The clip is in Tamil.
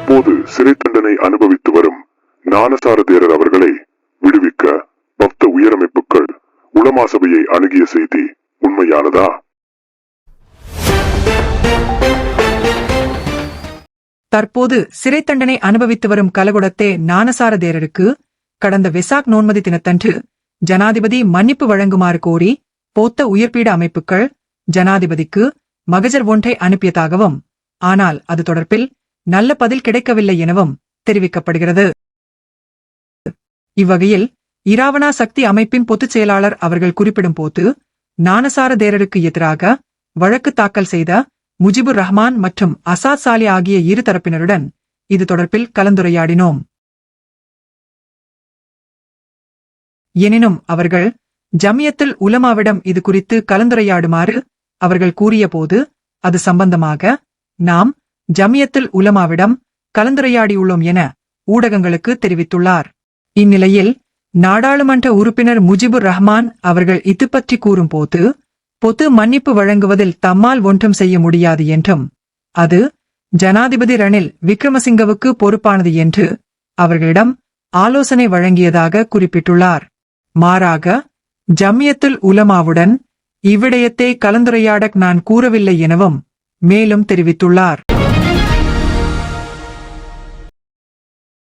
தற்போது சிறை தண்டனை அனுபவித்து வரும் ஞானசார தேரர் அவர்களை விடுவிக்க பக்த உயரமைப்புகள் உலமா சபையை அணுகிய செய்தி உண்மையானதா? தற்போது சிறை தண்டனை அனுபவித்து வரும் கலகுடத்தே ஞானசார தேரருக்கு கடந்த வெசாக் நோன்மதி தினத்தன்று ஜனாதிபதி மன்னிப்பு வழங்குமாறு கோரி போத்த உயர்பீட அமைப்புகள் ஜனாதிபதிக்கு மகஜர் ஒன்றை அனுப்பியதாகவும், ஆனால் அது தொடர்பில் நல்ல பதில் கிடைக்கவில்லை எனவும் தெரிவிக்கப்படுகிறது. இவ்வகையில் இராவணா சக்தி அமைப்பின் பொதுச் செயலாளர் அவர்கள் குறிப்பிடும் போது ஞானசார தேரருக்கு எதிராக வழக்கு தாக்கல் செய்த முஜிபுர் ரஹ்மான் மற்றும் அசாத் சாலி ஆகிய இரு தரப்பினருடன் இது தொடர்பில் கலந்துரையாடினோம். எனினும் அவர்கள் ஜமியத்துல் உலமாவிடம் இது குறித்து கலந்துரையாடுமாறு அவர்கள் கூறியபோது அது சம்பந்தமாக நாம் ஜமியத்துல் உலமாவிடம் கலந்துரையாடியுள்ளோம் என ஊடகங்களுக்கு தெரிவித்துள்ளார். இந்நிலையில் நாடாளுமன்ற உறுப்பினர் முஜிபுர் ரஹ்மான் அவர்கள் இது பற்றி கூறும்போது பொது மன்னிப்பு வழங்குவதில் தம்மால் ஒன்றும் செய்ய முடியாது என்றும் அது ஜனாதிபதி ரணில் விக்ரமசிங்கவுக்கு பொறுப்பானது என்று அவர்களிடம் ஆலோசனை வழங்கியதாக குறிப்பிட்டுள்ளார். மாறாக ஜமியத்துல் உலமாவுடன் இவ்விடயத்தை கலந்துரையாட நான் கூறவில்லை எனவும் மேலும் தெரிவித்துள்ளார்.